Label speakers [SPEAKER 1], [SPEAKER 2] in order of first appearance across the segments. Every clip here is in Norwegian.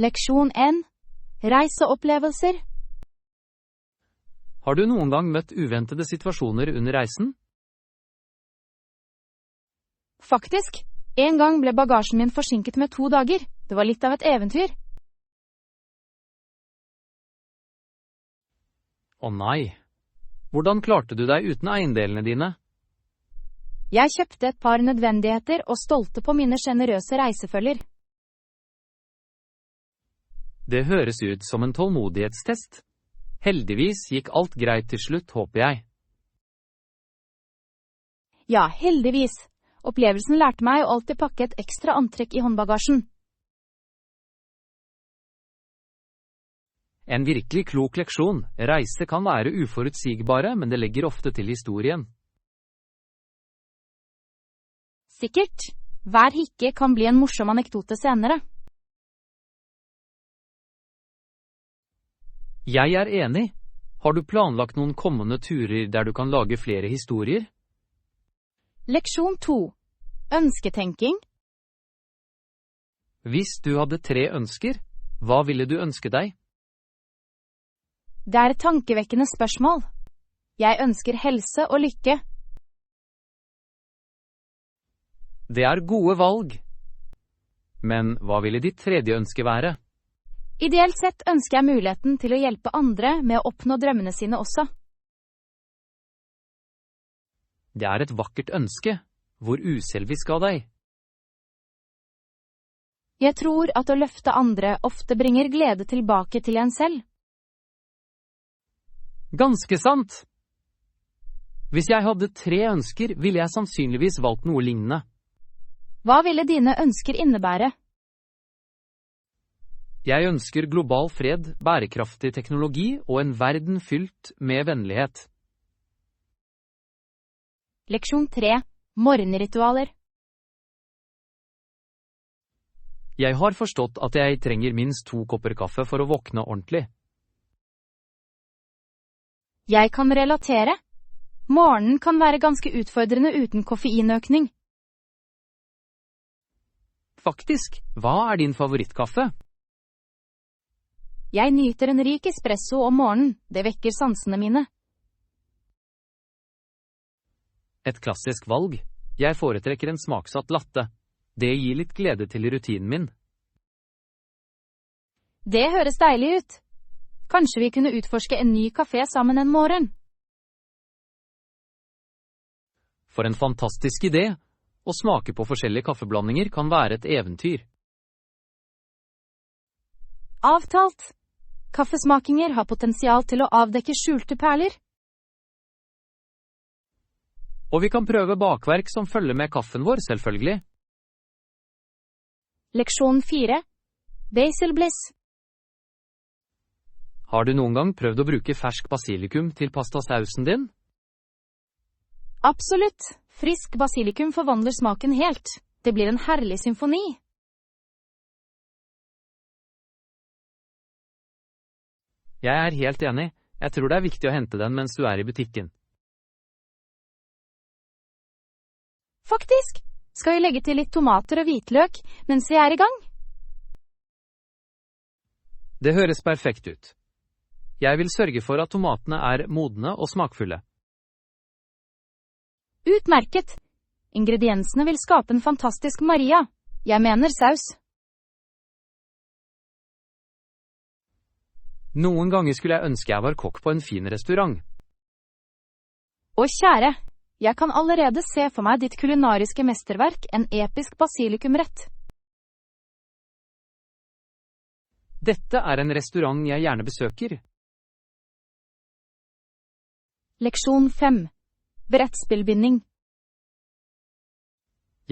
[SPEAKER 1] Leksjon 1. Reiseopplevelser.
[SPEAKER 2] Har du noen gang møtt uventede situasjoner under reisen?
[SPEAKER 1] Faktisk, en gang ble bagasjen min forsinket med 2 dager. Det var litt av et eventyr.
[SPEAKER 2] Å nei. Hvordan klarte du deg uten eiendelene dine?
[SPEAKER 1] Jeg kjøpte et par nødvendigheter og stolte på mine generøse reisefølger.
[SPEAKER 2] Det høres ut som en tålmodighetstest. Heldigvis gikk alt greit til slutt, håper jeg.
[SPEAKER 1] Ja, heldigvis. Opplevelsen lærte meg å alltid pakke et ekstra antrekk i håndbagasjen.
[SPEAKER 2] En virkelig klok leksjon. Reise kan være uforutsigbare, men det legger ofte til historien.
[SPEAKER 1] Sikkert. Hver hikke kan bli en morsom anekdote senere.
[SPEAKER 2] Jeg er enig. Har du planlagt noen kommende turer der du kan lage flere historier?
[SPEAKER 1] Leksjon 2. Ønsketenking.
[SPEAKER 2] Hvis du hadde 3 ønsker, hva ville du ønske deg?
[SPEAKER 1] Det er et tankevekkende spørsmål. Jeg ønsker helse og lykke.
[SPEAKER 2] Det er gode valg. Men hva ville ditt 3. ønske være?
[SPEAKER 1] Ideelt sett ønsker jeg muligheten til å hjelpe andre med å oppnå drømmene sine også.
[SPEAKER 2] Det er et vakkert ønske. Hvor uselvisk av deg.
[SPEAKER 1] Jeg tror at å løfte andre ofte bringer glede tilbake til en selv.
[SPEAKER 2] Ganske sant! Hvis jeg hadde 3 ønsker, ville jeg sannsynligvis valgt noe lignende.
[SPEAKER 1] Hva ville dine ønsker innebære?
[SPEAKER 2] Jeg ønsker global fred, bærekraftig teknologi og en verden fylt med vennlighet.
[SPEAKER 1] Leksjon 3. Morgenritualer.
[SPEAKER 2] Jeg har forstått at jeg trenger minst 2 kopper kaffe for å våkne ordentlig.
[SPEAKER 1] Jeg kan relatere. Morgenen kan være ganske utfordrende uten koffeinøkning.
[SPEAKER 2] Faktisk, hva er din favorittkaffe?
[SPEAKER 1] Jeg nyter en rik espresso om morgenen. Det vekker sansene mine.
[SPEAKER 2] Et klassisk valg. Jeg foretrekker en smaksatt latte. Det gir litt glede til rutinen min.
[SPEAKER 1] Det høres deilig ut. Kanskje vi kunne utforske en ny kafé sammen en morgen?
[SPEAKER 2] For en fantastisk idé! Å smake på forskjellige kaffeblandinger kan være et eventyr.
[SPEAKER 1] Avtalt! Kaffesmakinger har potensial til å avdekke skjulte perler.
[SPEAKER 2] Og vi kan prøve bakverk som følger med kaffen vår, selvfølgelig.
[SPEAKER 1] Leksjon 4. Basil bliss.
[SPEAKER 2] Har du noen gang prøvd å bruke fersk basilikum til pastasausen din?
[SPEAKER 1] Absolutt. Frisk basilikum forvandler smaken helt. Det blir en herlig symfoni.
[SPEAKER 2] Jeg er helt enig. Jeg tror det er viktig å hente den mens du er i butikken.
[SPEAKER 1] Faktisk. Skal vi legge til litt tomater og hvitløk mens vi er i gang?
[SPEAKER 2] Det høres perfekt ut. Jeg vil sørge for at tomatene er modne og smakfulle.
[SPEAKER 1] Utmerket! Ingrediensene vil skape en fantastisk Maria. Jeg mener saus.
[SPEAKER 2] Noen ganger skulle jeg ønske jeg var kokk på en fin restaurant.
[SPEAKER 1] Å kjære, jeg kan allerede se for meg ditt kulinariske mesterverk, en episk basilikumrett.
[SPEAKER 2] Dette er en restaurant jeg gjerne besøker.
[SPEAKER 1] Leksjon 5. Brettspillbinding.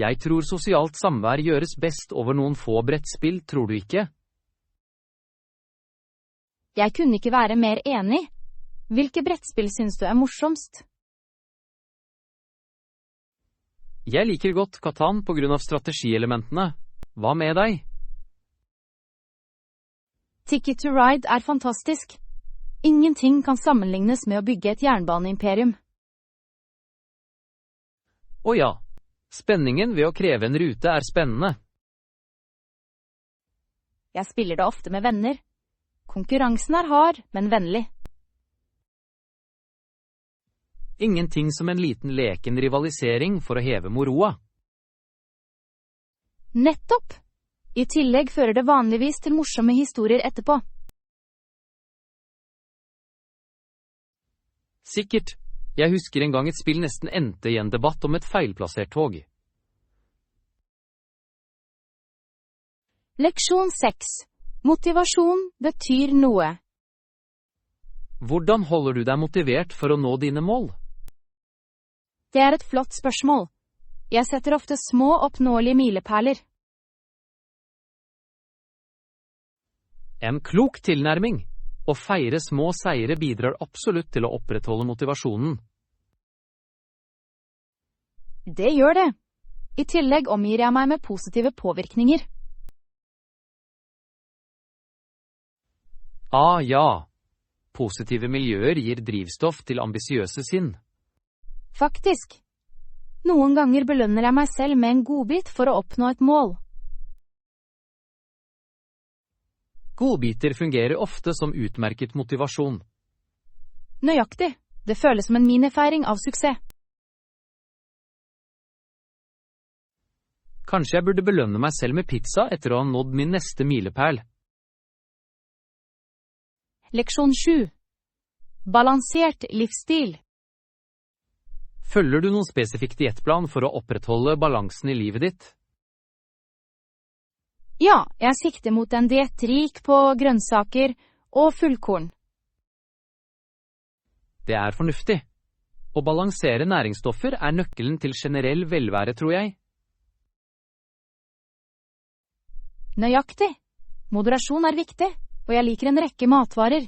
[SPEAKER 2] Jeg tror sosialt samvær gjøres best over noen få brettspill, tror du ikke?
[SPEAKER 1] Jeg kunne ikke være mer enig. Hvilke brettspill synes du er morsomst?
[SPEAKER 2] Jeg liker godt Catan på grunn av strategielementene. Hva med deg?
[SPEAKER 1] Ticket to Ride er fantastisk. Ingenting kan sammenlignes med å bygge et jernbaneimperium.
[SPEAKER 2] Å ja, spenningen ved å kreve en rute er spennende.
[SPEAKER 1] Jeg spiller det ofte med venner. Konkurransen er hard, men vennlig.
[SPEAKER 2] Ingenting som en liten leken rivalisering for å heve moroa.
[SPEAKER 1] Nettopp! I tillegg fører det vanligvis til morsomme historier etterpå.
[SPEAKER 2] Sikkert. Jeg husker en gang et spill nesten endte i en debatt om et feilplassert tog.
[SPEAKER 1] Leksjon 6. Motivasjon betyr noe.
[SPEAKER 2] Hvordan holder du deg motivert for å nå dine mål?
[SPEAKER 1] Det er et flott spørsmål. Jeg setter ofte små oppnåelige milepæler.
[SPEAKER 2] En klok tilnærming. Å feire små seire bidrar absolutt til å opprettholde motivasjonen.
[SPEAKER 1] Det gjør det. I tillegg omgir jeg meg med positive påvirkninger.
[SPEAKER 2] Ja. Positive miljøer gir drivstoff til ambisiøse sinn.
[SPEAKER 1] Faktisk. Noen ganger belønner jeg meg selv med en godbit for å oppnå et mål.
[SPEAKER 2] Godbiter fungerer ofte som utmerket motivasjon.
[SPEAKER 1] Nøyaktig. Det føles som en minifeiring av suksess.
[SPEAKER 2] Kanskje jeg burde belønne meg selv med pizza etter å ha nådd min neste milepæl.
[SPEAKER 1] Leksjon 7. Balansert livsstil.
[SPEAKER 2] Følger du noen spesifikk diettplan for å opprettholde balansen i livet ditt?
[SPEAKER 1] Ja, jeg sikter mot en diett rik på grønnsaker og fullkorn.
[SPEAKER 2] Det er fornuftig. Å balansere næringsstoffer er nøkkelen til generell velvære, tror jeg.
[SPEAKER 1] Nøyaktig. Moderasjon er viktig, og jeg liker en rekke matvarer.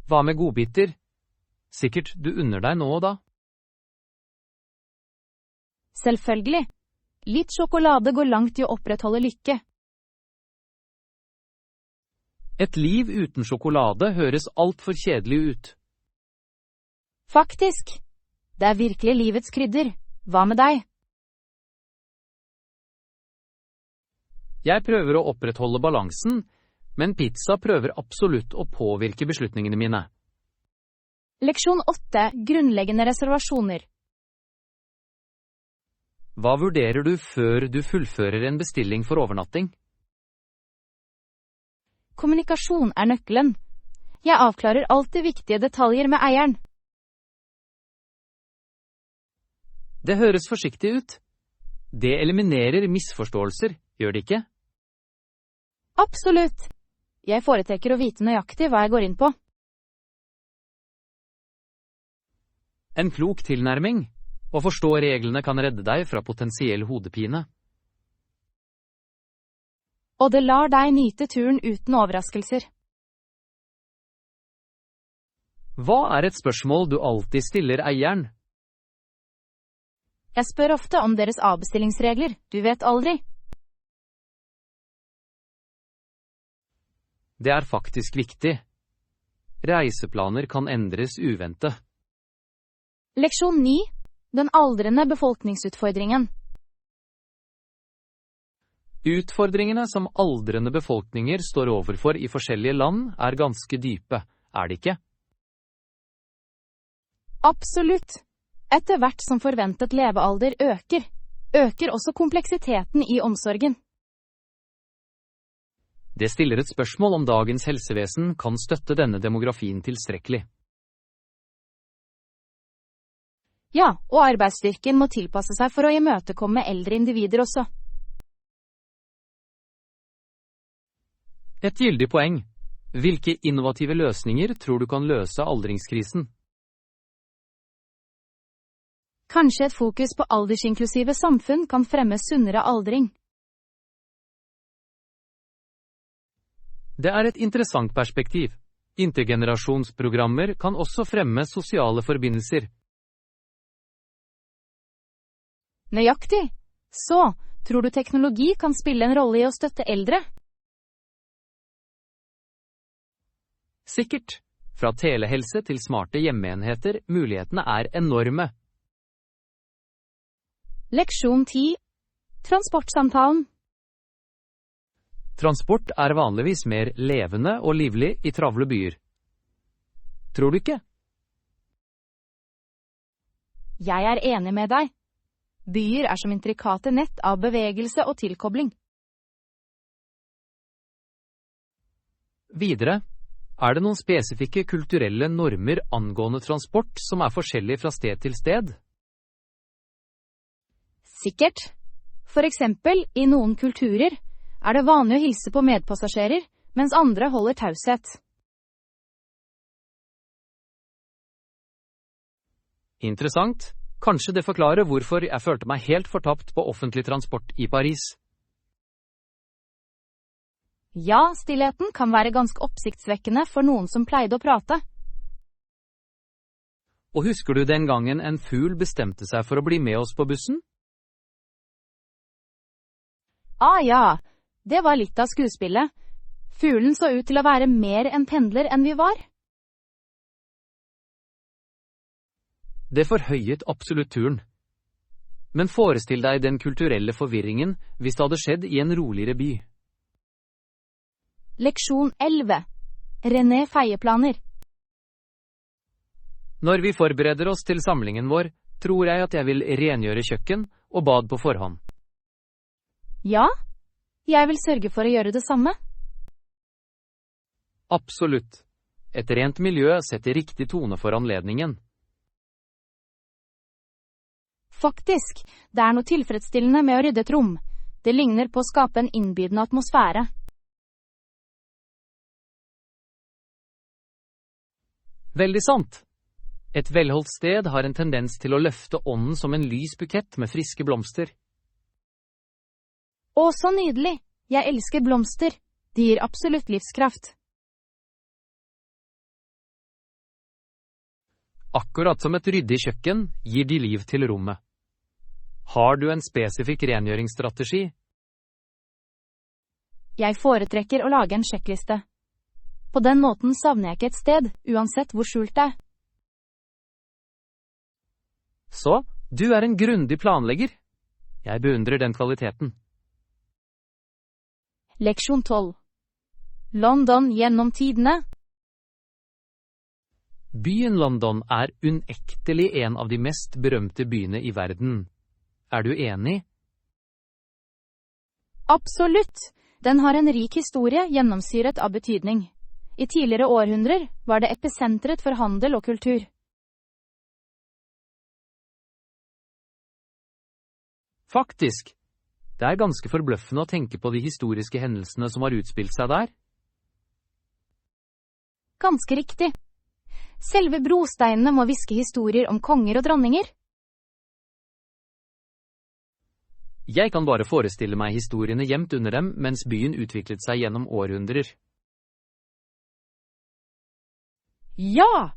[SPEAKER 2] Hva med godbiter? Sikkert du unner deg nå og da.
[SPEAKER 1] Selvfølgelig. Litt sjokolade går langt i å opprettholde lykke.
[SPEAKER 2] Et liv uten sjokolade høres alt for kjedelig ut.
[SPEAKER 1] Faktisk. Det er virkelig livets krydder. Hva med deg?
[SPEAKER 2] Jeg prøver å opprettholde balansen, men pizza prøver absolutt å påvirke beslutningene mine.
[SPEAKER 1] Leksjon 8. Grunnleggende reservasjoner.
[SPEAKER 2] Hva vurderer du før du fullfører en bestilling for overnatting?
[SPEAKER 1] Kommunikasjon er nøkkelen. Jeg avklarer alltid viktige detaljer med eieren.
[SPEAKER 2] Det høres forsiktig ut. Det eliminerer misforståelser, gjør det ikke?
[SPEAKER 1] Absolutt. Jeg foretrekker å vite nøyaktig hva jeg går inn på.
[SPEAKER 2] En klok tilnærming. Å forstå reglene kan redde deg fra potensiell hodepine.
[SPEAKER 1] Og det lar deg nyte turen uten overraskelser.
[SPEAKER 2] Hva er et spørsmål du alltid stiller eieren?
[SPEAKER 1] Jeg spør ofte om deres avbestillingsregler. Du vet aldri.
[SPEAKER 2] Det er faktisk viktig. Reiseplaner kan endres uventet.
[SPEAKER 1] Leksjon 9. Den aldrende befolkningsutfordringen.
[SPEAKER 2] Utfordringene som aldrende befolkninger står overfor i forskjellige land er ganske dype, er det ikke?
[SPEAKER 1] Absolutt. Etter hvert som forventet levealder øker også kompleksiteten i omsorgen.
[SPEAKER 2] Det stiller et spørsmål om dagens helsevesen kan støtte denne demografien tilstrekkelig.
[SPEAKER 1] Ja, og arbeidsstyrken må tilpasse seg for å imøtekomme eldre individer også.
[SPEAKER 2] Et gyldig poeng. Hvilke innovative løsninger tror du kan løse aldringskrisen?
[SPEAKER 1] Kanskje et fokus på aldersinklusive samfunn kan fremme sunnere aldring.
[SPEAKER 2] Det er et interessant perspektiv. Intergenerasjonsprogrammer kan også fremme sosiale forbindelser.
[SPEAKER 1] Nøyaktig. Så, tror du teknologi kan spille en rolle i å støtte eldre?
[SPEAKER 2] Sikkert. Fra telehelse til smarte hjemmeenheter, mulighetene er enorme.
[SPEAKER 1] Leksjon 10. Transportsamtalen.
[SPEAKER 2] Transport er vanligvis mer levende og livlig i travle byer. Tror du ikke?
[SPEAKER 1] Jeg er enig med deg. Byer er som intrikate nett av bevegelse og tilkobling.
[SPEAKER 2] Videre, er det noen spesifikke kulturelle normer angående transport som er forskjellige fra sted til sted?
[SPEAKER 1] Sikkert. For eksempel, i noen kulturer er det vanlig å hilse på medpassasjerer, mens andre holder taushet.
[SPEAKER 2] Interessant. Kanskje det forklarer hvorfor jeg følte meg helt fortapt på offentlig transport i Paris.
[SPEAKER 1] Ja, stillheten kan være ganske oppsiktsvekkende for noen som pleide å prate.
[SPEAKER 2] Og husker du den gangen en fugl bestemte seg for å bli med oss på bussen?
[SPEAKER 1] Ja, det var litt av skuespillet. Fuglen så ut til å være mer en pendler enn vi var.
[SPEAKER 2] Det forhøyet absolutt turen. Men forestill deg den kulturelle forvirringen hvis det hadde skjedd i en roligere by.
[SPEAKER 1] Leksjon 11. René feieplaner.
[SPEAKER 2] Når vi forbereder oss til samlingen vår, tror jeg at jeg vil rengjøre kjøkken og bad på forhånd.
[SPEAKER 1] Ja, jeg vil sørge for å gjøre det samme.
[SPEAKER 2] Absolutt. Et rent miljø setter riktig tone for anledningen.
[SPEAKER 1] Faktisk, det er noe tilfredsstillende med å rydde et rom. Det ligner på å skape en innbydende atmosfære.
[SPEAKER 2] Veldig sant. Et velholdt sted har en tendens til å løfte ånden som en lys bukett med friske blomster.
[SPEAKER 1] Å, så nydelig! Jeg elsker blomster. De gir absolutt livskraft.
[SPEAKER 2] Akkurat som et ryddig kjøkken gir de liv til rommet. Har du en spesifikk rengjøringsstrategi?
[SPEAKER 1] Jeg foretrekker å lage en sjekkliste. På den måten savner jeg ikke et sted, uansett hvor skjult det er.
[SPEAKER 2] Så, du er en grundig planlegger. Jeg beundrer den kvaliteten.
[SPEAKER 1] Leksjon 12. London gjennom tidene.
[SPEAKER 2] Byen London er unektelig en av de mest berømte byene i verden. Er du enig?
[SPEAKER 1] Absolutt! Den har en rik historie gjennomsyret av betydning. I tidligere århundrer var det episentret for handel og kultur.
[SPEAKER 2] Faktisk. Det er ganske forbløffende å tenke på de historiske hendelsene som har utspilt seg der.
[SPEAKER 1] Ganske riktig. Selve brosteinene må hviske historier om konger og dronninger.
[SPEAKER 2] Jeg kan bare forestille meg historiene gjemt under dem mens byen utviklet seg gjennom århundrer.
[SPEAKER 1] Ja!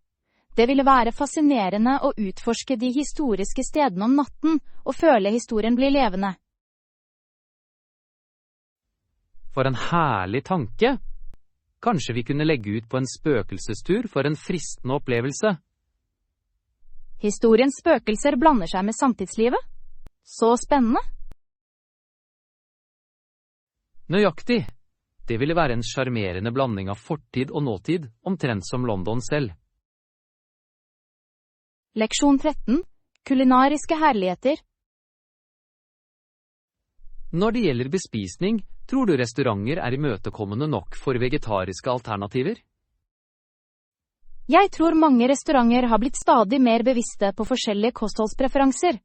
[SPEAKER 1] Det ville være fascinerende å utforske de historiske stedene om natten og føle historien blir levende.
[SPEAKER 2] For en herlig tanke! Kanskje vi kunne legge ut på en spøkelsestur for en fristende opplevelse.
[SPEAKER 1] Historiens spøkelser blander seg med samtidslivet. Så spennende!
[SPEAKER 2] Nøyaktig! Det ville være en sjarmerende blanding av fortid og nåtid, omtrent som London selv.
[SPEAKER 1] Leksjon 13. Kulinariske herligheter.
[SPEAKER 2] Når det gjelder bespisning, tror du restauranter er imøtekommende nok for vegetariske alternativer?
[SPEAKER 1] Jeg tror mange restauranter har blitt stadig mer bevisste på forskjellige kostholdspreferanser.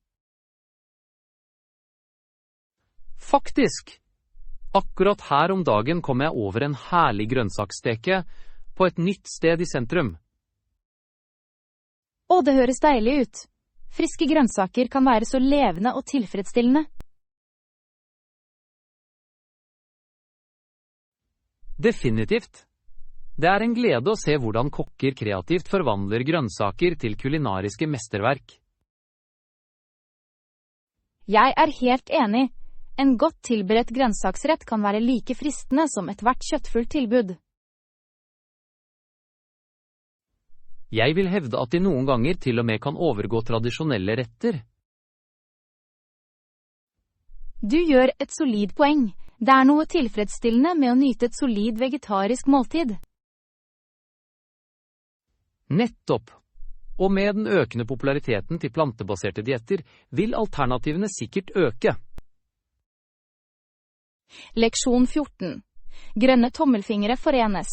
[SPEAKER 2] Faktisk! Akkurat her om dagen kom jeg over en herlig grønnsakssteke på et nytt sted i sentrum.
[SPEAKER 1] Å, det høres deilig ut. Friske grønnsaker kan være så levende og tilfredsstillende.
[SPEAKER 2] Definitivt. Det er en glede å se hvordan kokker kreativt forvandler grønnsaker til kulinariske mesterverk.
[SPEAKER 1] Jeg er helt enig. En godt tilberedt grønnsaksrett kan være like fristende som ethvert kjøttfullt tilbud.
[SPEAKER 2] Jeg vil hevde at de noen ganger til og med kan overgå tradisjonelle retter.
[SPEAKER 1] Du gjør et solid poeng. Det er noe tilfredsstillende med å nyte et solid vegetarisk måltid.
[SPEAKER 2] Nettopp! Og med den økende populariteten til plantebaserte dietter, vil alternativene sikkert øke.
[SPEAKER 1] Leksjon 14. Grønne tommelfingre forenes.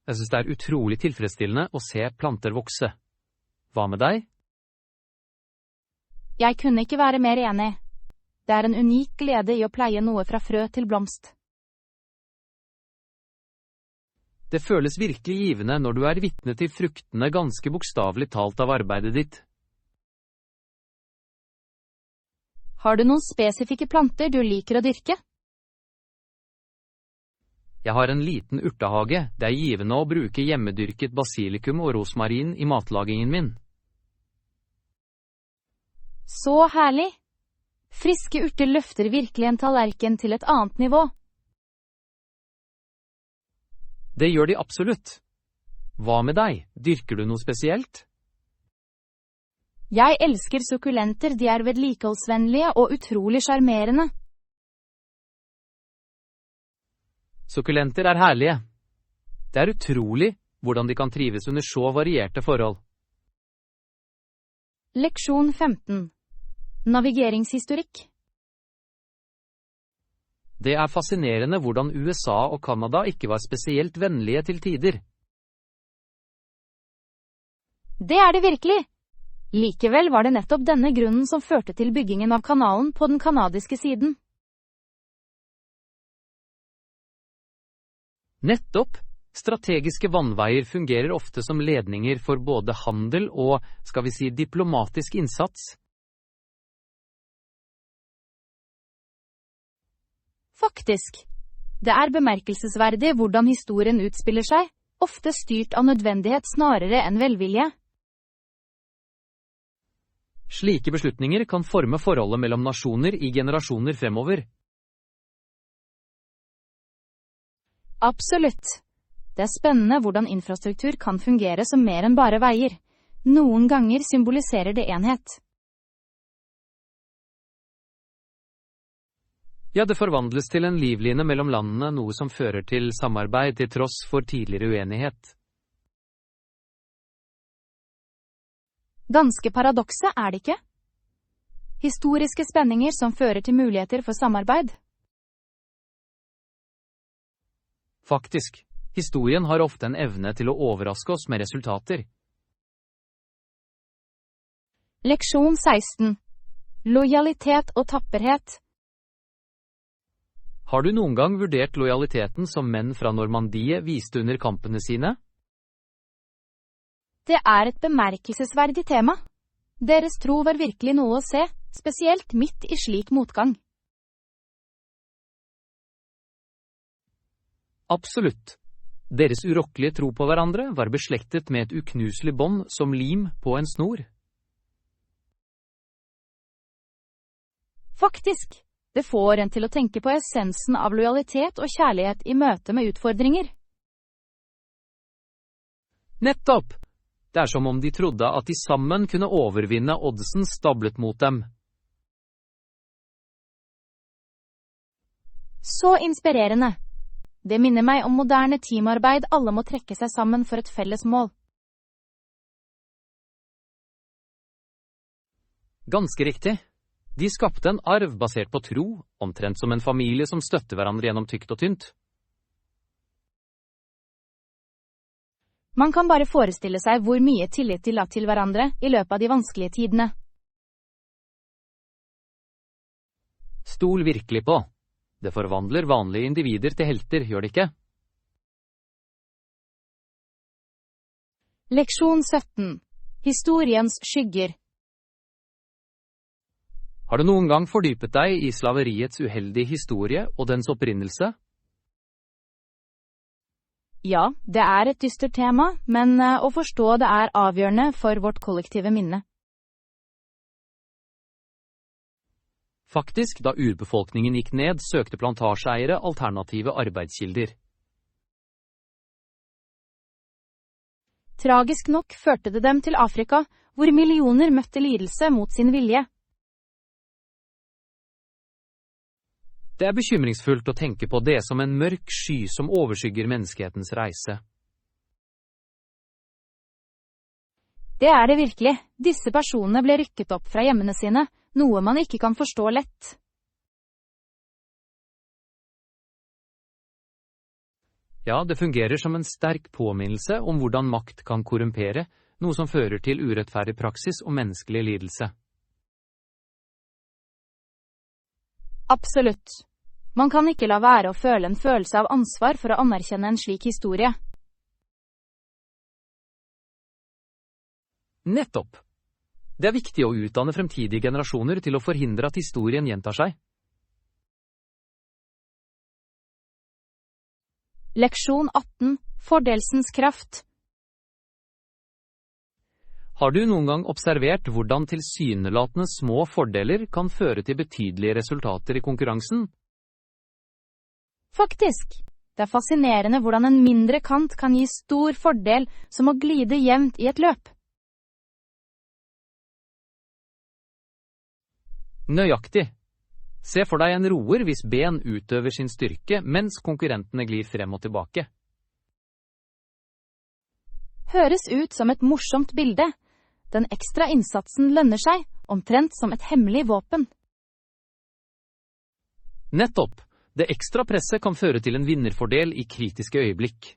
[SPEAKER 2] Jeg synes det er utrolig tilfredsstillende å se planter vokse. Hva med deg?
[SPEAKER 1] Jeg kunne ikke være mer enig. Det er en unik glede i å pleie noe fra frø til blomst.
[SPEAKER 2] Det føles virkelig givende når du er vitne til fruktene ganske bokstavelig talt av arbeidet ditt.
[SPEAKER 1] Har du noen spesifikke planter du liker å dyrke?
[SPEAKER 2] Jeg har en liten urtehage. Det er givende å bruke hjemmedyrket basilikum og rosmarin i matlagingen min.
[SPEAKER 1] Så herlig! Friske urter løfter virkelig en tallerken til et annet nivå.
[SPEAKER 2] Det gjør de absolutt. Hva med deg? Dyrker du noe spesielt?
[SPEAKER 1] Jeg elsker sukkulenter, de er vedlikeholdsvennlige og utrolig sjarmerende.
[SPEAKER 2] Sukkulenter er herlige. Det er utrolig hvordan de kan trives under så varierte forhold.
[SPEAKER 1] Leksjon 15. Navigeringshistorikk.
[SPEAKER 2] Det er fascinerende hvordan USA og Kanada ikke var spesielt vennlige til tider.
[SPEAKER 1] Det er det virkelig. Likevel var det nettopp denne grunnen som førte til byggingen av kanalen på den kanadiske siden.
[SPEAKER 2] Nettopp! Strategiske vannveier fungerer ofte som ledninger for både handel og, skal vi si, diplomatisk innsats.
[SPEAKER 1] Faktisk. Det er bemerkelsesverdig hvordan historien utspiller seg, ofte styrt av nødvendighet snarere enn velvilje.
[SPEAKER 2] Slike beslutninger kan forme forholdet mellom nasjoner i generasjoner fremover.
[SPEAKER 1] Absolutt. Det er spennende hvordan infrastruktur kan fungere som mer enn bare veier. Noen ganger symboliserer det enhet.
[SPEAKER 2] Ja, det forvandles til en livline mellom landene, noe som fører til samarbeid til tross for tidligere uenighet.
[SPEAKER 1] Ganske paradokse, er det ikke? Historiske spenninger som fører til muligheter for samarbeid.
[SPEAKER 2] Faktisk, historien har ofte en evne til å overraske oss med resultater.
[SPEAKER 1] Leksjon 16. Lojalitet og tapperhet.
[SPEAKER 2] Har du noen gang vurdert lojaliteten som menn fra Normandiet viste under kampene sine?
[SPEAKER 1] Det er et bemerkelsesverdig tema. Deres tro var virkelig noe å se, spesielt midt i slik motgang.
[SPEAKER 2] Absolutt. Deres urokkelige tro på hverandre var beslektet med et uknuselig bånd som lim på en snor.
[SPEAKER 1] Faktisk. Det får en til å tenke på essensen av lojalitet og kjærlighet i møte med utfordringer.
[SPEAKER 2] Nettopp! Det er som om de trodde at de sammen kunne overvinne oddsen stablet mot dem.
[SPEAKER 1] Så inspirerende. Det minner meg om moderne teamarbeid, alle må trekke seg sammen for et felles mål.
[SPEAKER 2] Ganske riktig. De skapte en arv basert på tro, omtrent som en familie som støtter hverandre gjennom tykt og tynt.
[SPEAKER 1] Man kan bare forestille seg hvor mye tillit de la til hverandre i løpet av de vanskelige tidene.
[SPEAKER 2] Stol virkelig på. Det forvandler vanlige individer til helter, gjør det ikke?
[SPEAKER 1] Leksjon 17. Historiens skygger.
[SPEAKER 2] Har du noen gang fordypet deg i slaveriets uheldige historie og dens opprinnelse?
[SPEAKER 1] Ja, det er et dystert tema, men å forstå det er avgjørende for vårt kollektive minne.
[SPEAKER 2] Faktisk, da urbefolkningen gikk ned, søkte plantasjeeiere alternative arbeidskilder.
[SPEAKER 1] Tragisk nok førte det dem til Afrika, hvor millioner møtte lidelse mot sin vilje.
[SPEAKER 2] Det er bekymringsfullt å tenke på det som en mørk sky som overskygger menneskehetens reise.
[SPEAKER 1] Det er det virkelig. Disse personene ble rykket opp fra hjemmene sine, noe man ikke kan forstå lett.
[SPEAKER 2] Ja, det fungerer som en sterk påminnelse om hvordan makt kan korrumpere, noe som fører til urettferdig praksis og menneskelig lidelse.
[SPEAKER 1] Absolutt. Man kan ikke la være å føle en følelse av ansvar for å anerkjenne en slik historie.
[SPEAKER 2] Nettopp. Det er viktig å utdanne fremtidige generasjoner til å forhindre at historien gjentar seg.
[SPEAKER 1] Leksjon 18. Fordelsens kraft.
[SPEAKER 2] Har du noen gang observert hvordan tilsynelatende små fordeler kan føre til betydelige resultater i konkurransen?
[SPEAKER 1] Faktisk. Det er fascinerende hvordan en mindre kant kan gi stor fordel som å glide jevnt i et løp.
[SPEAKER 2] Nøyaktig. Se for deg en roer hvis ben utøver sin styrke, mens konkurrentene glir frem og tilbake.
[SPEAKER 1] Høres ut som et morsomt bilde. Den ekstra innsatsen lønner seg, omtrent som et hemmelig våpen.
[SPEAKER 2] Nettopp. Det ekstra presset kan føre til en vinnerfordel i kritiske øyeblikk.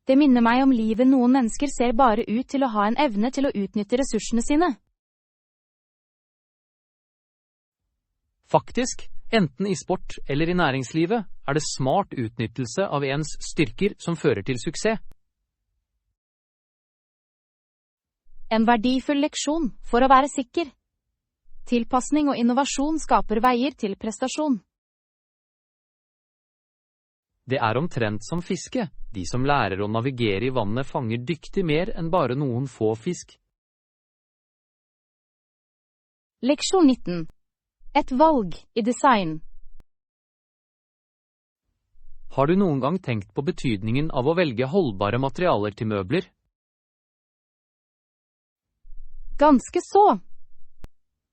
[SPEAKER 1] Det minner meg om livet noen mennesker ser bare ut til å ha en evne til å utnytte ressursene sine.
[SPEAKER 2] Faktisk, enten i sport eller i næringslivet, er det smart utnyttelse av ens styrker som fører til suksess.
[SPEAKER 1] En verdifull leksjon, for å være sikker. Tilpasning og innovasjon skaper veier til prestasjon.
[SPEAKER 2] Det er omtrent som fiske. De som lærer å navigere i vannet fanger dyktig mer enn bare noen få fisk.
[SPEAKER 1] Leksjon 19. Et valg i design.
[SPEAKER 2] Har du noen gang tenkt på betydningen av å velge holdbare materialer til møbler?
[SPEAKER 1] Ganske så.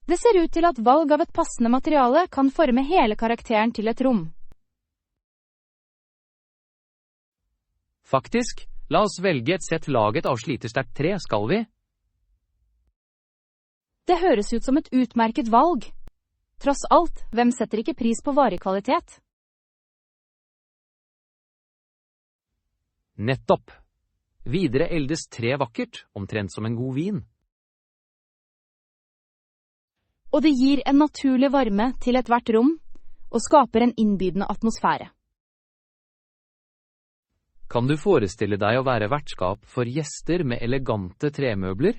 [SPEAKER 1] Det ser ut til at valg av et passende materiale kan forme hele karakteren til et rom.
[SPEAKER 2] Faktisk, la oss velge et sett laget av slitesterkt tre, skal vi?
[SPEAKER 1] Det høres ut som et utmerket valg. Tross alt, hvem setter ikke pris på varig kvalitet?
[SPEAKER 2] Nettopp. Videre eldes tre vakkert, omtrent som en god vin.
[SPEAKER 1] Og det gir en naturlig varme til ethvert rom, og skaper en innbydende atmosfære.
[SPEAKER 2] Kan du forestille deg å være vertskap for gjester med elegante tremøbler?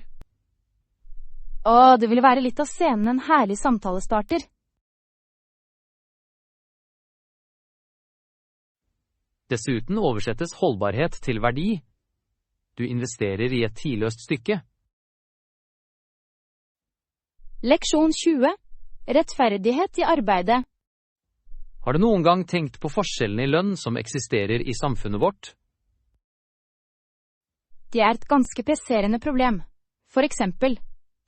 [SPEAKER 1] Det vil være litt av scenen en herlig samtalestarter.
[SPEAKER 2] Dessuten oversettes holdbarhet til verdi. Du investerer i et tidløst stykke.
[SPEAKER 1] Leksjon 20. Rettferdighet i arbeidet.
[SPEAKER 2] Har du noen gang tenkt på forskjellene i lønn som eksisterer i samfunnet vårt?
[SPEAKER 1] Det er et ganske presserende problem. For eksempel,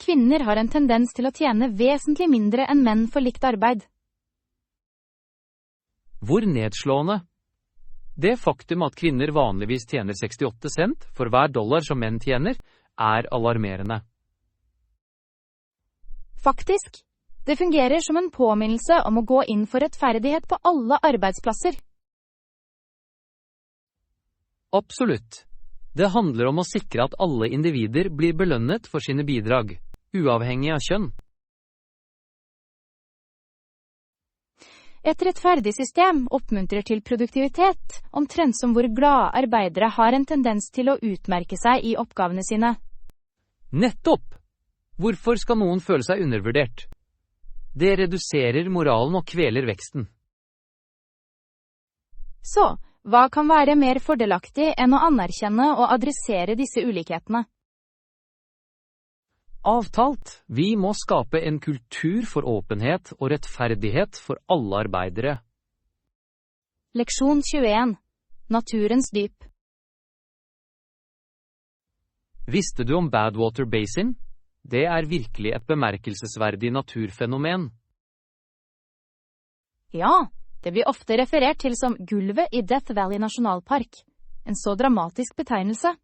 [SPEAKER 1] kvinner har en tendens til å tjene vesentlig mindre enn menn for likt arbeid.
[SPEAKER 2] Hvor nedslående. Det faktum at kvinner vanligvis tjener 68 cent for hver dollar som menn tjener, er alarmerende.
[SPEAKER 1] Faktisk, det fungerer som en påminnelse om å gå inn for rettferdighet på alle arbeidsplasser.
[SPEAKER 2] Absolutt. Det handler om å sikre at alle individer blir belønnet for sine bidrag, uavhengig av kjønn.
[SPEAKER 1] Et rettferdig system oppmuntrer til produktivitet, omtrent som hvor glade arbeidere har en tendens til å utmerke seg i oppgavene sine.
[SPEAKER 2] Nettopp! Hvorfor skal noen føle seg undervurdert? Det reduserer moralen og kveler veksten.
[SPEAKER 1] Så, hva kan være mer fordelaktig enn å anerkjenne og adressere disse ulikhetene?
[SPEAKER 2] Avtalt, vi må skape en kultur for åpenhet og rettferdighet for alle arbeidere.
[SPEAKER 1] Leksjon 21. Naturens dyp.
[SPEAKER 2] Visste du om Badwater Basin? Det virkelig et bemerkelsesverdig naturfenomen.
[SPEAKER 1] Ja, det blir ofte referert til som gulvet i Death Valley Nasjonalpark. En så dramatisk betegnelse.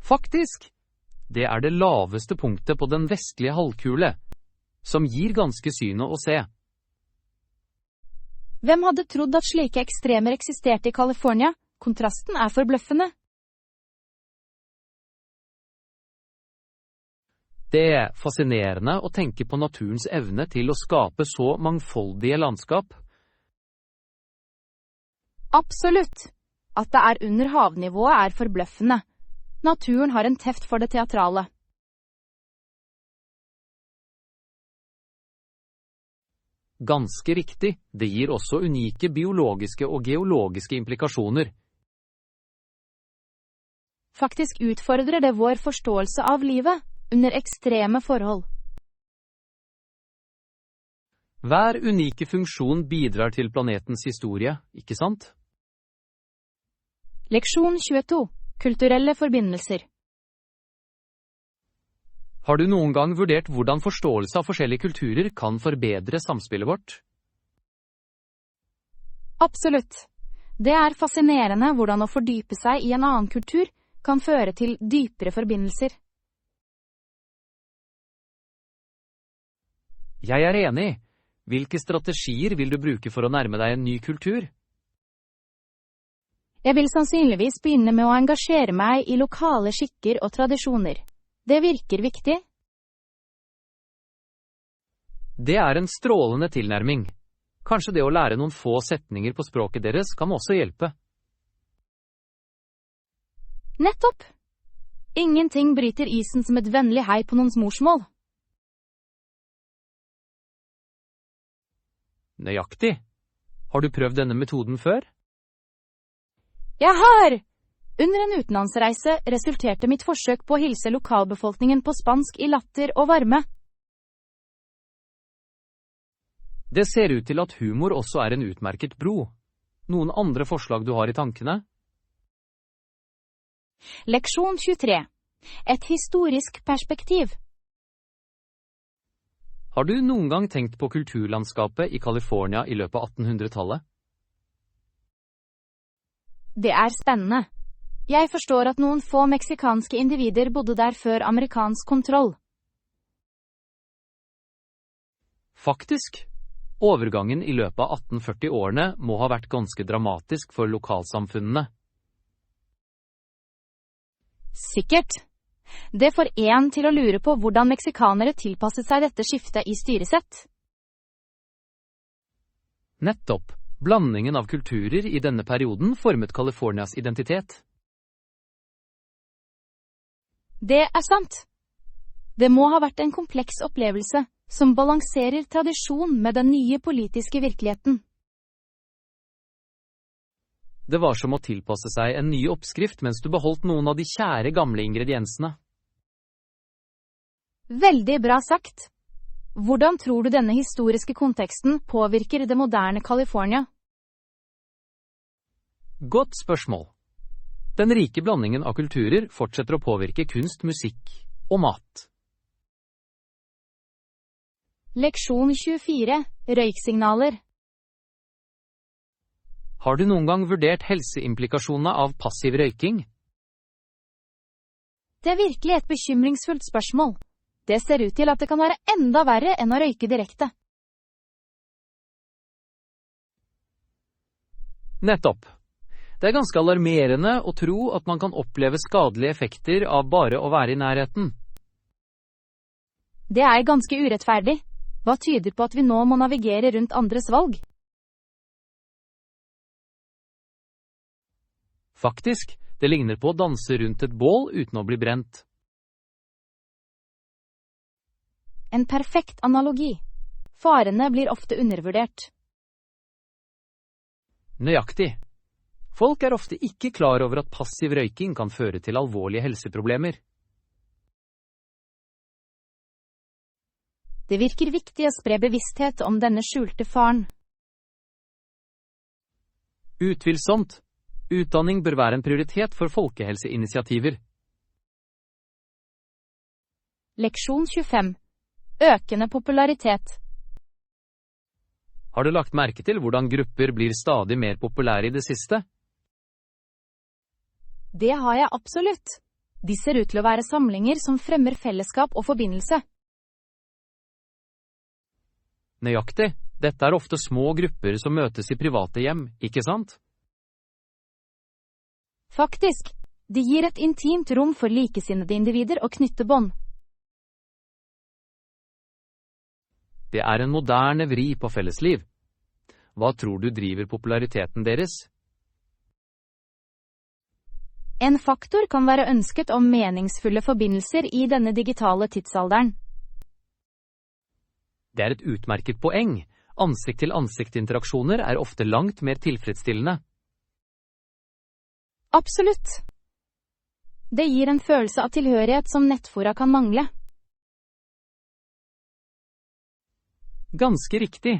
[SPEAKER 2] Faktisk, det det laveste punktet på den vestlige halvkule, som gir ganske synet å se.
[SPEAKER 1] Hvem hadde trodd at slike ekstremer eksisterte i California? Kontrasten forbløffende.
[SPEAKER 2] Det fascinerende å tenke på naturens evne til å skape så mangfoldige landskap.
[SPEAKER 1] Absolutt. At det under havnivået forbløffende. Naturen har en teft for det teatrale.
[SPEAKER 2] Ganske riktig, det gir også unike biologiske og geologiske implikasjoner.
[SPEAKER 1] Faktisk utfordrer det vår forståelse av livet under ekstreme forhold.
[SPEAKER 2] Hver unike funksjon bidrar til planetens historie, ikke sant?
[SPEAKER 1] Leksjon 22. Kulturelle forbindelser.
[SPEAKER 2] Har du noen gang vurdert hvordan forståelse av forskjellige kulturer kan forbedre samspillet vårt?
[SPEAKER 1] Absolutt. Det fascinerende hvordan å fordype seg i en annen kultur kan føre til dypere forbindelser.
[SPEAKER 2] Jeg enig. Hvilke strategier vil du bruke for å nærme deg en ny kultur?
[SPEAKER 1] Jeg vil sannsynligvis begynne med å engasjere meg i lokale skikker og tradisjoner. Det virker viktig.
[SPEAKER 2] Det en strålende tilnærming. Kanskje det å lære noen få setninger på språket deres kan også hjelpe.
[SPEAKER 1] Nettopp! Ingenting bryter isen som et vennlig hei på noens morsmål.
[SPEAKER 2] Nøyaktig. Har du prøvd denne metoden før?
[SPEAKER 1] Jeg har! Under en utenlandsreise resulterte mitt forsøk på å hilse lokalbefolkningen på spansk i latter og varme.
[SPEAKER 2] Det ser ut til at humor også en utmerket bro. Noen andre forslag du har i tankene?
[SPEAKER 1] Leksjon 23. Et historisk perspektiv.
[SPEAKER 2] Har du noen gang tenkt på kulturlandskapet i California i løpet av 1800-tallet?
[SPEAKER 1] Det spennende. Jeg forstår at noen få meksikanske individer bodde der før amerikansk kontroll.
[SPEAKER 2] Faktisk. Overgangen i løpet av 1840-årene må ha vært ganske dramatisk for lokalsamfunnene.
[SPEAKER 1] Sikkert. Det får en til å lure på hvordan meksikanere tilpasset seg dette skiftet i styresett.
[SPEAKER 2] Nettopp. Blandingen av kulturer i denne perioden formet Californias identitet.
[SPEAKER 1] Det sant. Det må ha vært en kompleks opplevelse som balanserer tradisjon med den nye politiske virkeligheten.
[SPEAKER 2] Det var som å tilpasse seg en ny oppskrift mens du beholdt noen av de kjære gamle ingrediensene.
[SPEAKER 1] Veldig bra sagt. Hvordan tror du denne historiske konteksten påvirker det moderne California?
[SPEAKER 2] Godt spørsmål. Den rike blandingen av kulturer fortsetter å påvirke kunst, musikk og mat.
[SPEAKER 1] Leksjon 24. Røyksignaler.
[SPEAKER 2] Har du noen gang vurdert helseimplikasjonene av passiv røyking?
[SPEAKER 1] Det virkelig et bekymringsfullt spørsmål. Det ser ut til at det kan være enda verre enn å røyke direkte.
[SPEAKER 2] Nettopp. Det ganske alarmerende å tro at man kan oppleve skadelige effekter av bare å være i nærheten.
[SPEAKER 1] Det ganske urettferdig. Hva tyder på at vi nå må navigere rundt andres valg?
[SPEAKER 2] Faktisk, det ligner på å danse rundt et bål uten å bli brent.
[SPEAKER 1] En perfekt analogi. Farene blir ofte undervurdert.
[SPEAKER 2] Nøyaktig. Folk ofte ikke klar over at passiv røyking kan føre til alvorlige helseproblemer.
[SPEAKER 1] Det virker viktig å spre bevissthet om denne skjulte faren.
[SPEAKER 2] Utvilsomt. Utdanning bør være en prioritet for folkehelseinitiativer.
[SPEAKER 1] Leksjon 25. Økende popularitet.
[SPEAKER 2] Har du lagt merke til hvordan grupper blir stadig mer populære i det siste?
[SPEAKER 1] Det har jeg absolutt. De ser ut til å være samlinger som fremmer fellesskap og forbindelse.
[SPEAKER 2] Nøyaktig. Dette er ofte små grupper som møtes i private hjem, ikke sant?
[SPEAKER 1] Faktisk, de gir et intimt rom for likesinnede individer å knytte bånd.
[SPEAKER 2] Det er en moderne vri på fellesliv. Hva tror du driver populariteten deres?
[SPEAKER 1] En faktor kan være ønsket om meningsfulle forbindelser i denne digitale tidsalderen.
[SPEAKER 2] Det er et utmerket poeng. Ansikt-til-ansikt-interaksjoner er ofte langt mer tilfredsstillende.
[SPEAKER 1] Absolutt. Det gir en følelse av tilhørighet som nettfora kan mangle.
[SPEAKER 2] Ganske riktig.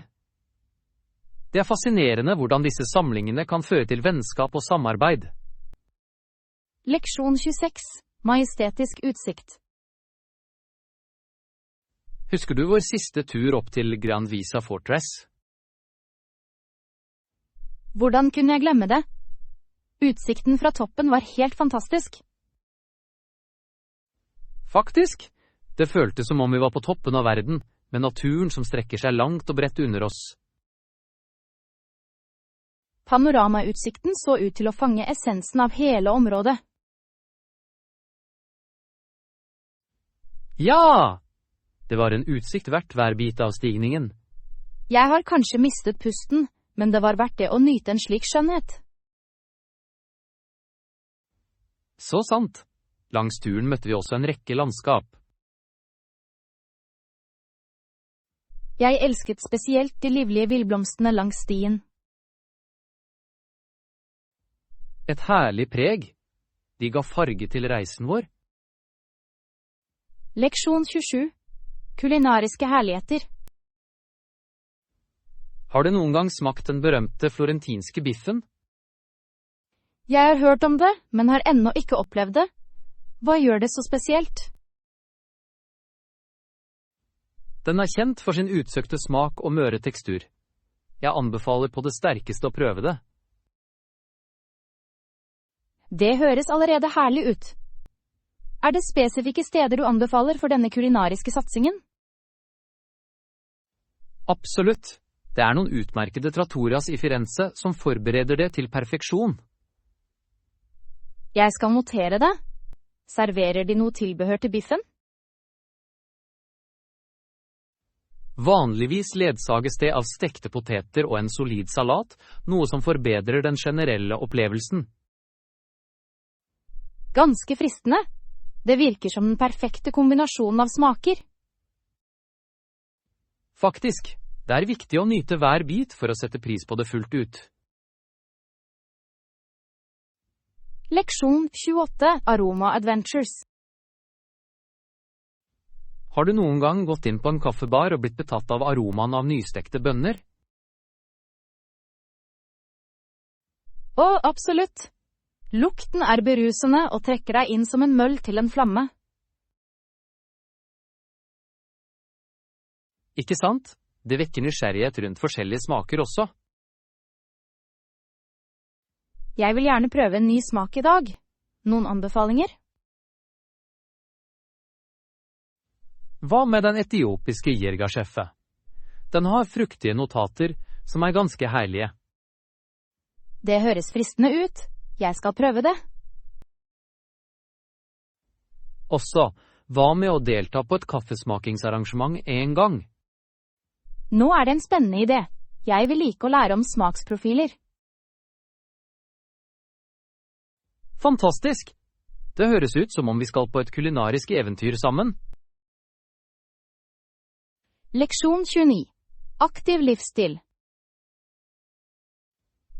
[SPEAKER 2] Det er fascinerende hvordan disse samlingene kan føre til vennskap og samarbeid.
[SPEAKER 1] Leksjon 26. Majestetisk utsikt.
[SPEAKER 2] Husker du vår siste tur opp til Grand Visa Fortress?
[SPEAKER 1] Hvordan kunne jeg glemme det? Utsikten fra toppen var helt fantastisk.
[SPEAKER 2] Faktisk. Det føltes som om vi var på toppen av verden, med naturen som strekker seg langt og bredt under oss.
[SPEAKER 1] Panoramautsikten så ut til å fange essensen av hele området.
[SPEAKER 2] Ja! Det var en utsikt verdt hver bit av stigningen.
[SPEAKER 1] Jeg har kanskje mistet pusten, men det var verdt det å nyte en slik skjønnhet.
[SPEAKER 2] Så sant. Langs turen møtte vi også en rekke landskap.
[SPEAKER 1] Jeg elsket spesielt de livlige villblomstene langs stien.
[SPEAKER 2] Et herlig preg. De ga farge til reisen vår.
[SPEAKER 1] Leksjon 27. Kulinariske herligheter.
[SPEAKER 2] Har du noen gang smakt den berømte florentinske biffen?
[SPEAKER 1] Jeg har hørt om det, men har ennå ikke opplevd det. Hva gjør det så spesielt?
[SPEAKER 2] Den er kjent for sin utsøkte smak og møre tekstur. Jeg anbefaler på det sterkeste å prøve det.
[SPEAKER 1] Det høres allerede herlig ut. Er det spesifikke steder du anbefaler for denne kulinariske satsingen?
[SPEAKER 2] Absolutt. Det er noen utmerkede trattorias i Firenze som forbereder det til perfeksjon.
[SPEAKER 1] Jeg skal notere det. Serverer de noe tilbehør til biffen?
[SPEAKER 2] Vanligvis ledsages det av stekte poteter og en solid salat, noe som forbedrer den generelle opplevelsen.
[SPEAKER 1] Ganske fristende. Det virker som den perfekte kombinasjonen av smaker.
[SPEAKER 2] Faktisk, det er viktig å nyte hver bit for å sette pris på det fullt ut.
[SPEAKER 1] Leksjon 28. Aroma Adventures.
[SPEAKER 2] Har du noen gang gått inn på en kaffebar og blitt betatt av aromaen av nystekte bønner?
[SPEAKER 1] Å, absolutt. Lukten er berusende og trekker deg inn som en møll til en flamme.
[SPEAKER 2] Ikke sant? Det vekker nysgjerrighet rundt forskjellige smaker også.
[SPEAKER 1] Jeg vil gjerne prøve en ny smak i dag. Noen anbefalinger?
[SPEAKER 2] Hva med den etiopiske jirgasjeffe? Den har fruktige notater som er ganske herlige.
[SPEAKER 1] Det høres fristende ut. Jeg skal prøve det.
[SPEAKER 2] Også, hva med å delta på et kaffesmakingsarrangement en gang?
[SPEAKER 1] Nå er det en spennende idé. Jeg vil like å lære om smaksprofiler.
[SPEAKER 2] Fantastisk! Det høres ut som om vi skal på et kulinarisk eventyr sammen.
[SPEAKER 1] Leksjon 29. Aktiv livsstil.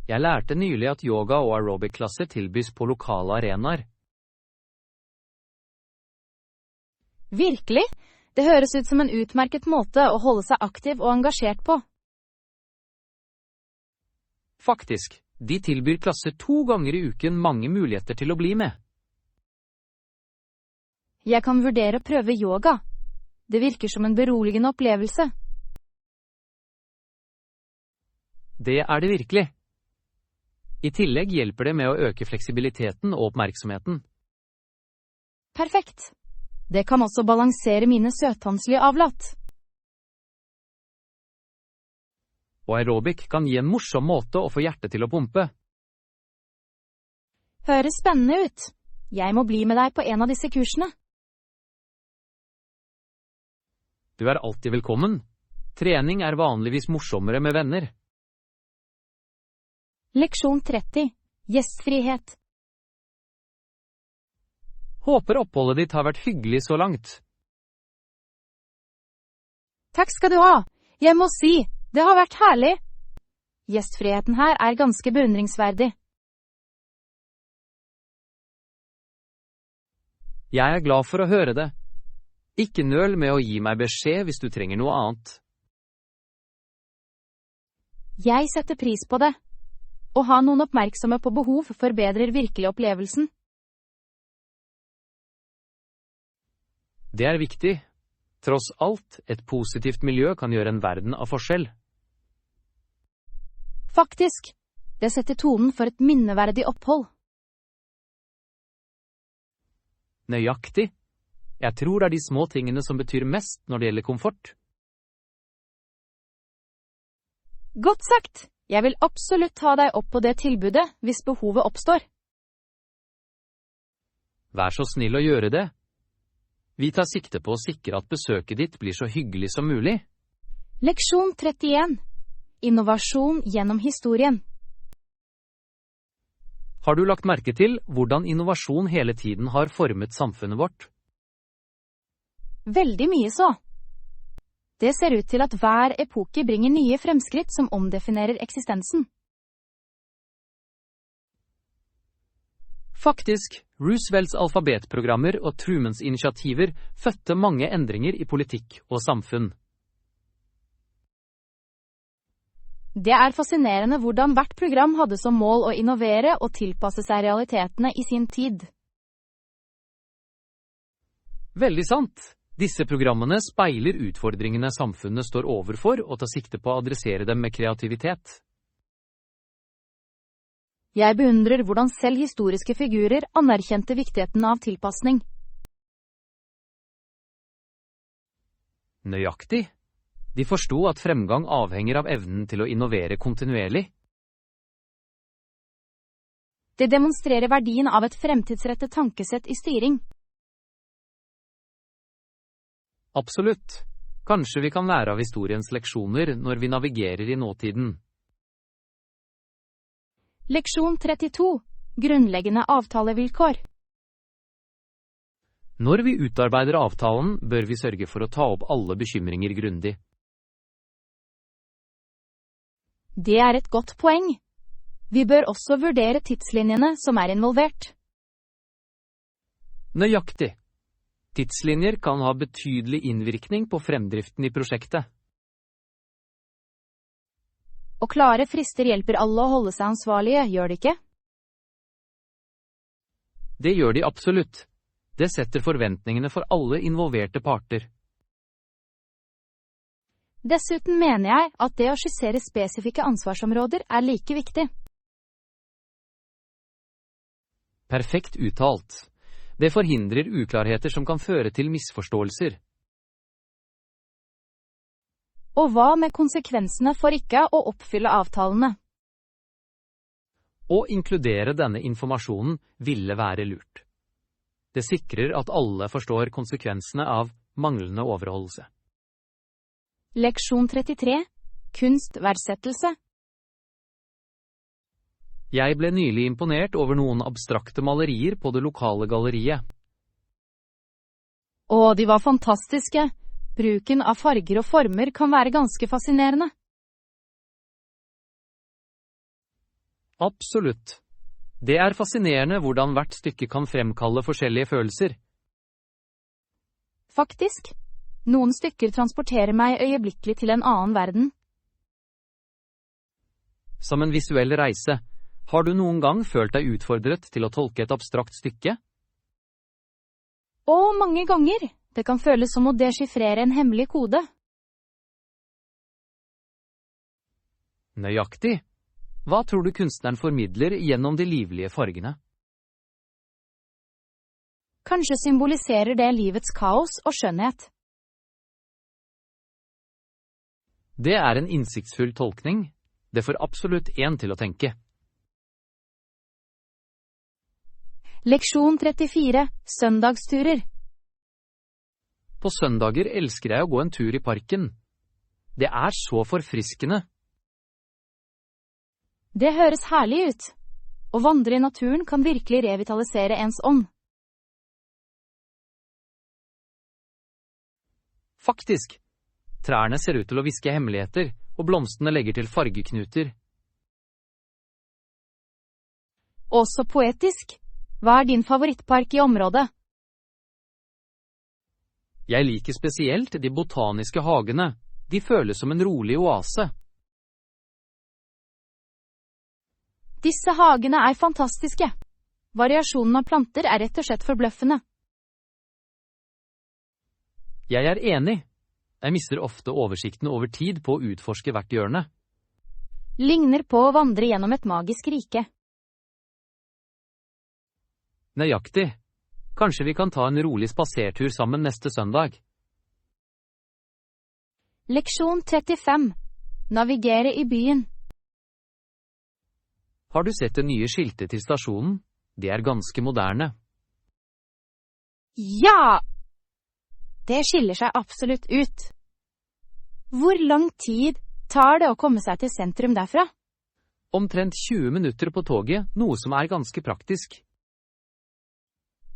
[SPEAKER 2] Jeg lærte nylig at yoga- og aerobic-klasser tilbys på lokale arenaer.
[SPEAKER 1] Virkelig? Det høres ut som en utmerket måte å holde seg aktiv og engasjert på.
[SPEAKER 2] Faktisk, De tilbyr klasser 2 ganger i uken mange muligheter til å bli med.
[SPEAKER 1] Jeg kan vurdere å prøve yoga. Det virker som en beroligende opplevelse.
[SPEAKER 2] Det er det virkelig. I tillegg hjelper det med å øke fleksibiliteten og oppmerksomheten.
[SPEAKER 1] Perfekt. Det kan også balansere mine søttandslige avlat.
[SPEAKER 2] Og aerobic kan gi en morsom måte å få hjertet til å pumpe.
[SPEAKER 1] Høres spennende ut. Jeg må bli med deg på en av disse kursene.
[SPEAKER 2] Du er alltid velkommen. Trening er vanligvis morsommere med venner.
[SPEAKER 1] Leksjon 30. Gjestfrihet.
[SPEAKER 2] Håper oppholdet ditt har vært hyggelig så langt.
[SPEAKER 1] Takk skal du ha. Jeg må si, det har vært herlig. Gjestfriheten her er ganske beundringsverdig.
[SPEAKER 2] Jeg er glad for å høre det. Ikke nøl med å gi meg beskjed hvis du trenger noe annet.
[SPEAKER 1] Jeg setter pris på det. Å ha noen oppmerksomme på behov forbedrer virkelig opplevelsen.
[SPEAKER 2] Det er viktig. Tross alt, et positivt miljø kan gjøre en verden av forskjell.
[SPEAKER 1] Faktisk. Det setter tonen for et minneverdig opphold.
[SPEAKER 2] Nøyaktig. Jeg tror det er de små tingene som betyr mest når det gjelder komfort.
[SPEAKER 1] Godt sagt. Jeg vil absolutt ta deg opp på det tilbudet hvis behovet oppstår.
[SPEAKER 2] Vær så snill å gjøre det. Vi tar sikte på å sikre at besøket ditt blir så hyggelig som mulig.
[SPEAKER 1] Leksjon 31. Innovasjon gjennom historien.
[SPEAKER 2] Har du lagt merke til hvordan innovasjon hele tiden har formet samfunnet vårt?
[SPEAKER 1] Veldig mye så. Det ser ut til at hver epoke bringer nye fremskritt som omdefinerer eksistensen.
[SPEAKER 2] Faktisk, Roosevelts alfabetprogrammer og Trumans initiativer fødte mange endringer i politikk og samfunn.
[SPEAKER 1] Det er fascinerende hvordan hvert program hadde som mål å innovere og tilpasse seg realitetene i sin tid.
[SPEAKER 2] Veldig sant. Disse programmene speiler utfordringene samfunnet står overfor og tar sikte på å adressere dem med kreativitet.
[SPEAKER 1] Jeg beundrer hvordan selv historiske figurer anerkjente viktigheten av tilpasning.
[SPEAKER 2] Nøyaktig. De forsto at fremgang avhenger av evnen til å innovere kontinuerlig.
[SPEAKER 1] Det demonstrerer verdien av et fremtidsrettet tankesett i styring.
[SPEAKER 2] Absolutt. Kanskje vi kan lære av historiens leksjoner når vi navigerer i nåtiden.
[SPEAKER 1] Leksjon 32. Grunnleggende avtalevilkår.
[SPEAKER 2] Når vi utarbeider avtalen, bør vi sørge for å ta opp alle bekymringer grundig.
[SPEAKER 1] Det er et godt poeng. Vi bør også vurdere tidslinjene som er involvert.
[SPEAKER 2] Nøyaktig. Tidslinjer kan ha betydelig innvirkning på fremdriften i prosjektet.
[SPEAKER 1] Og klare frister hjelper alle å holde seg ansvarlige, gjør det ikke?
[SPEAKER 2] Det gjør de absolutt. Det setter forventningene for alle involverte parter.
[SPEAKER 1] Dessuten mener jeg at det å skissere spesifikke ansvarsområder er like viktig.
[SPEAKER 2] Perfekt uttalt. Det forhindrer uklarheter som kan føre til misforståelser.
[SPEAKER 1] Og hva med konsekvensene for ikke å oppfylle avtalene?
[SPEAKER 2] Å inkludere denne informasjonen ville være lurt. Det sikrer at alle forstår konsekvensene av manglende overholdelse.
[SPEAKER 1] Leksjon 33. Kunstverdsettelse.
[SPEAKER 2] Jeg ble nylig imponert over noen abstrakte malerier på det lokale galleriet.
[SPEAKER 1] Å, de var fantastiske! Bruken av farger og former kan være ganske fascinerende.
[SPEAKER 2] Absolutt. Det er fascinerende hvordan hvert stykke kan fremkalle forskjellige følelser.
[SPEAKER 1] Faktisk. Noen stykker transporterer meg øyeblikkelig til en annen verden.
[SPEAKER 2] Som en visuell reise, Har du noen gang følt deg utfordret til å tolke et abstrakt stykke?
[SPEAKER 1] Og mange ganger. Det kan føles som å deschiffrere en hemmelig kode.
[SPEAKER 2] Nøyaktig. Hva tror du kunstneren formidler gjennom de livlige fargene?
[SPEAKER 1] Kanskje symboliserer det livets kaos og skjønnhet.
[SPEAKER 2] Det er en innsiktsfull tolkning. Det får absolutt en til å tenke.
[SPEAKER 1] Leksjon 34. Søndagsturer.
[SPEAKER 2] På søndager elsker jeg å gå en tur i parken. Det er så forfriskende.
[SPEAKER 1] Det høres herlig ut. Å vandre i naturen kan virkelig revitalisere ens ånd.
[SPEAKER 2] Faktisk. Trærne ser ut til å hviske hemmeligheter, og blomstene legger til fargeknuter.
[SPEAKER 1] Også poetisk. Hva er din favorittpark i området?
[SPEAKER 2] Jeg liker spesielt de botaniske hagene. De føles som en rolig oase.
[SPEAKER 1] Disse hagene er fantastiske. Variasjonen av planter er rett og slett forbløffende.
[SPEAKER 2] Jeg er enig. Jeg mister ofte oversikten over tid på å utforske hvert hjørne.
[SPEAKER 1] Ligner på å vandre gjennom et magisk rike.
[SPEAKER 2] Nøyaktig. Kanskje vi kan ta en rolig spasertur sammen neste søndag.
[SPEAKER 1] Leksjon 35. Navigere i byen.
[SPEAKER 2] Har du sett det nye skiltet til stasjonen? Det er ganske moderne.
[SPEAKER 1] Ja! Det skiller seg absolutt ut. Hvor lang tid tar det å komme seg til sentrum derfra?
[SPEAKER 2] Omtrent 20 minutter på toget, noe som er ganske praktisk.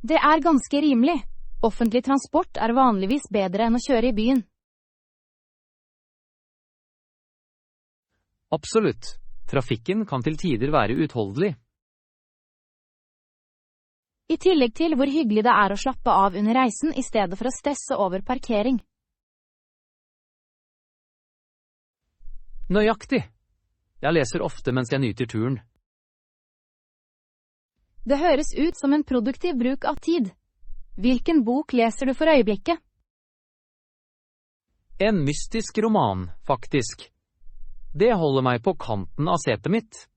[SPEAKER 1] Det er ganske rimelig. Offentlig transport er vanligvis bedre enn å kjøre i byen.
[SPEAKER 2] Absolutt. Trafikken kan til tider være utholdelig.
[SPEAKER 1] I tillegg til hvor hyggelig det er å slappe av under reisen i stedet for å stresse over parkering.
[SPEAKER 2] Nøyaktig. Jeg leser ofte mens jeg nyter turen.
[SPEAKER 1] Det høres ut som en produktiv bruk av tid. Hvilken bok leser du for øyeblikket?
[SPEAKER 2] En mystisk roman, faktisk. Det holder meg på kanten av setet mitt.